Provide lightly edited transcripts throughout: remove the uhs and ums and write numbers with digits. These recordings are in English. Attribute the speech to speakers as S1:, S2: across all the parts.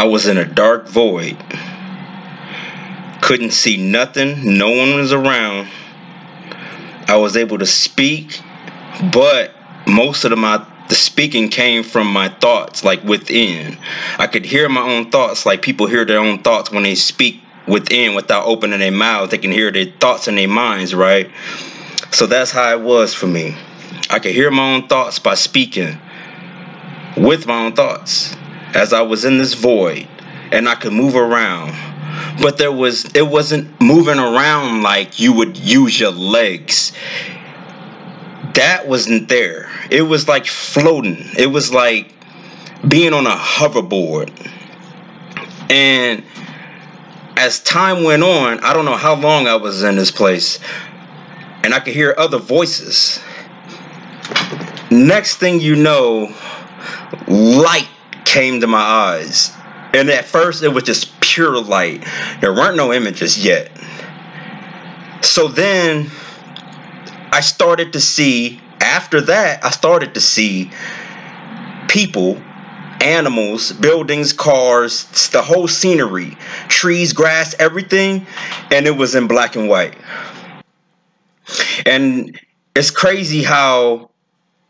S1: I was in a dark void. Couldn't see nothing. No one was around. I was able to speak, but most of the speaking came from my thoughts, like within. I could hear my own thoughts, like people hear their own thoughts when they speak within without opening their mouths. They can hear their thoughts in their minds, right? So that's how it was for me. I could hear my own thoughts by speaking with my own thoughts as I was in this void, and I could move around. But it wasn't moving around like you would use your legs. That wasn't there. It was like floating. It was like being on a hoverboard. And as time went on, I don't know how long I was in this place, and I could hear other voices. Next thing you know, light came to my eyes. And at first, it was just pure light. There weren't no images yet. So then, after that, I started to see people, animals, buildings, cars, the whole scenery, trees, grass, everything, and it was in black and white. And it's crazy how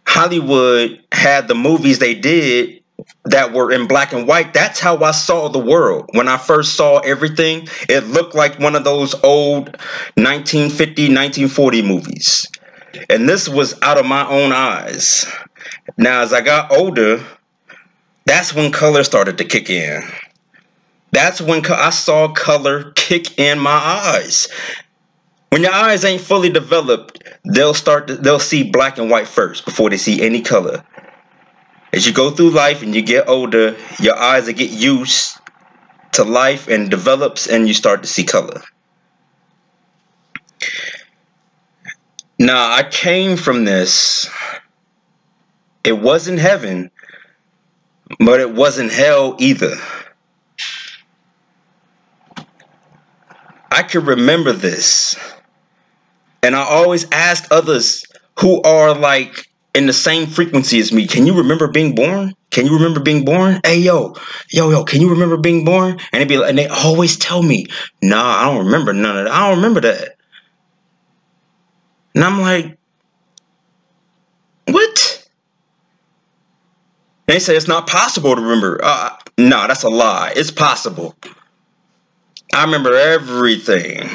S1: Hollywood had the movies they did that were in black and white. That's how I saw the world. When I first saw everything, it looked like one of those old 1950, 1940 movies. And this was out of my own eyes. Now, as I got older, that's when color started to kick in. That's when I saw color kick in my eyes. When your eyes ain't fully developed, they'll see black and white first before they see any color. As you go through life and you get older, your eyes will get used to life and develops, and you start to see color. Now, I came from this. It wasn't heaven, but it wasn't hell either. I can remember this. And I always ask others who are like in the same frequency as me, can you remember being born? Can you remember being born? Hey, yo, can you remember being born? And they always tell me, nah, I don't remember none of that. I don't remember that. And I'm like, what? And they say it's not possible to remember. No, that's a lie. It's possible. I remember everything.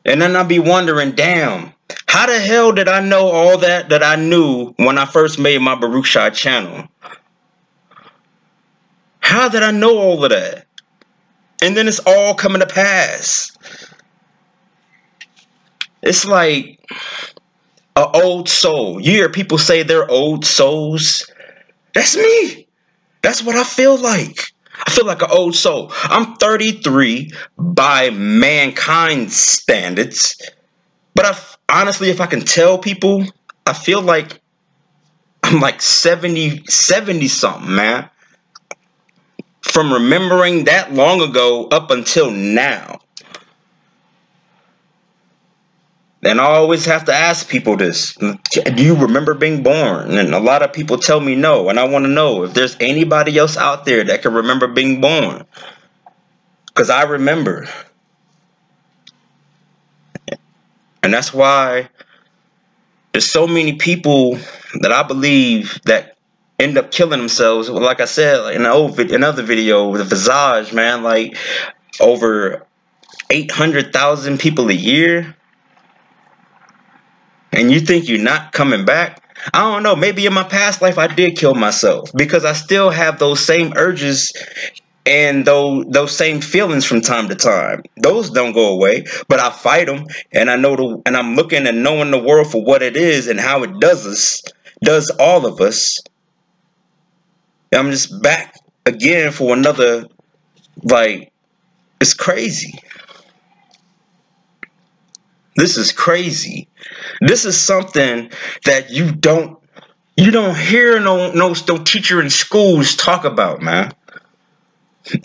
S1: And then I'll be wondering, damn, how the hell did I know all that I knew when I first made my Baruch Shai channel? How did I know all of that? And then it's all coming to pass. It's like an old soul. You hear people say they're old souls. That's me. That's what I feel like. I feel like an old soul. I'm 33 by mankind's standards. But honestly, if I can tell people, I feel like I'm like 70 something, man. From remembering that long ago up until now. And I always have to ask people this. Do you remember being born? And a lot of people tell me no. And I want to know if there's anybody else out there that can remember being born. Because I remember. And that's why there's so many people that I believe that end up killing themselves. Like I said in another video, the Visage, man, like over 800,000 people a year. And you think you're not coming back? I don't know. Maybe in my past life I did kill myself because I still have those same urges and those same feelings from time to time. Those don't go away, but I fight them, and and I'm looking and knowing the world for what it is and how it does all of us. And I'm just back again for another, like, it's crazy. This is crazy. This is something that you don't hear no teacher in schools talk about, man.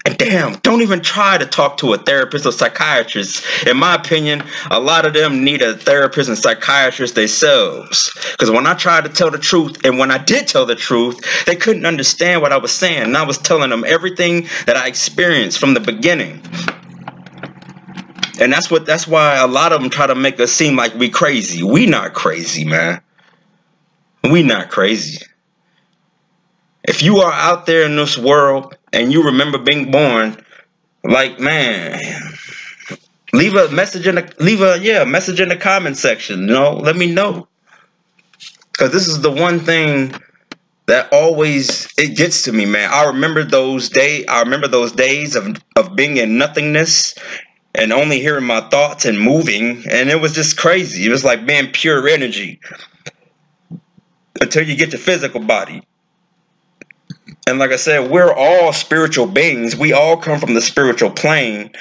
S1: And damn, don't even try to talk to a therapist or psychiatrist. In my opinion, a lot of them need a therapist and psychiatrist themselves. Because when I tried to tell the truth, and when I did tell the truth, they couldn't understand what I was saying. And I was telling them everything that I experienced from the beginning. And that's why a lot of them try to make us seem like we crazy. We not crazy, man. We not crazy. If you are out there in this world and you remember being born, like, man, leave a message in the comment section. Let me know, because this is the one thing that always it gets to me, man. I remember those days of being in nothingness and only hearing my thoughts and moving, and it was just crazy. It was like being pure energy until you get your physical body. And like I said, we're all spiritual beings. We all come from the spiritual plane.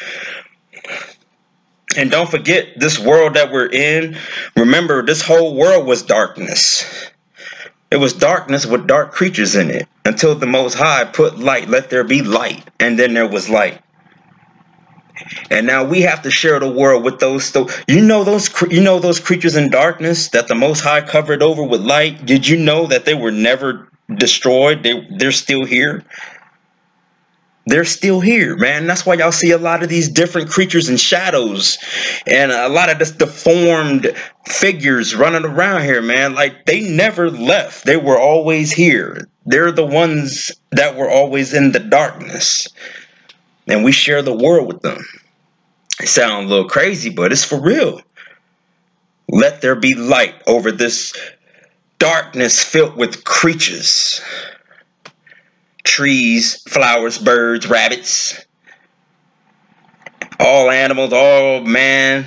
S1: And don't forget, this world that we're in, remember, this whole world was darkness. It was darkness with dark creatures in it, until the Most High put light. Let there be light. And then there was light. And now we have to share the world with those. Those creatures in darkness that the Most High covered over with light. Did you know that they were never destroyed? They're still here. They're still here, man. That's why y'all see a lot of these different creatures and shadows and a lot of this deformed figures running around here, man. Like, they never left. They were always here. They're the ones that were always in the darkness, and we share the world with them. It sounds a little crazy, but it's for real. Let there be light over this darkness filled with creatures. Trees, flowers, birds, rabbits. All animals, all man.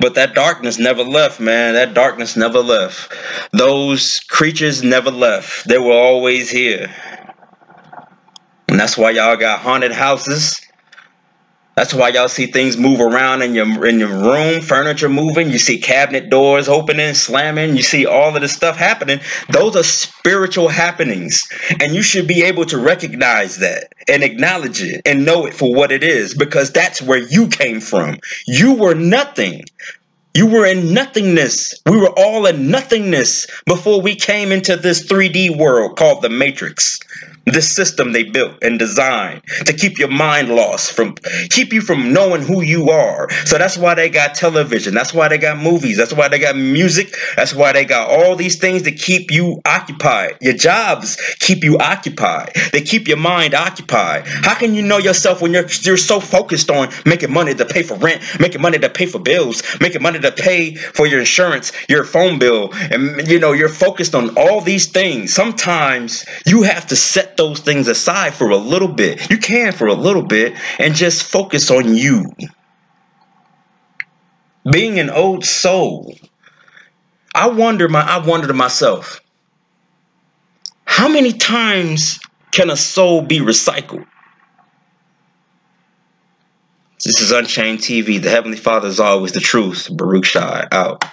S1: But that darkness never left, man. That darkness never left. Those creatures never left. They were always here. And that's why y'all got haunted houses. That's why y'all see things move around in your room, furniture moving. You see cabinet doors opening, slamming. You see all of this stuff happening. Those are spiritual happenings. And you should be able to recognize that and acknowledge it and know it for what it is, because that's where you came from. You were nothing. You were in nothingness. We were all in nothingness before we came into this 3D world called the Matrix. This system they built and designed to keep your mind lost, keep you from knowing who you are. So that's why they got television. That's why they got movies. That's why they got music. That's why they got all these things to keep you occupied. Your jobs keep you occupied. They keep your mind occupied. How can you know yourself when you're so focused on making money to pay for rent, making money to pay for bills, making money to pay for your insurance, your phone bill, and you're focused on all these things. Sometimes you have to set those things aside for a little bit. You can for a little bit and just focus on you. Being an old soul, I wonder to myself, how many times can a soul be recycled? This is Unchained TV. The Heavenly Father is always the truth. Baruch Shai out.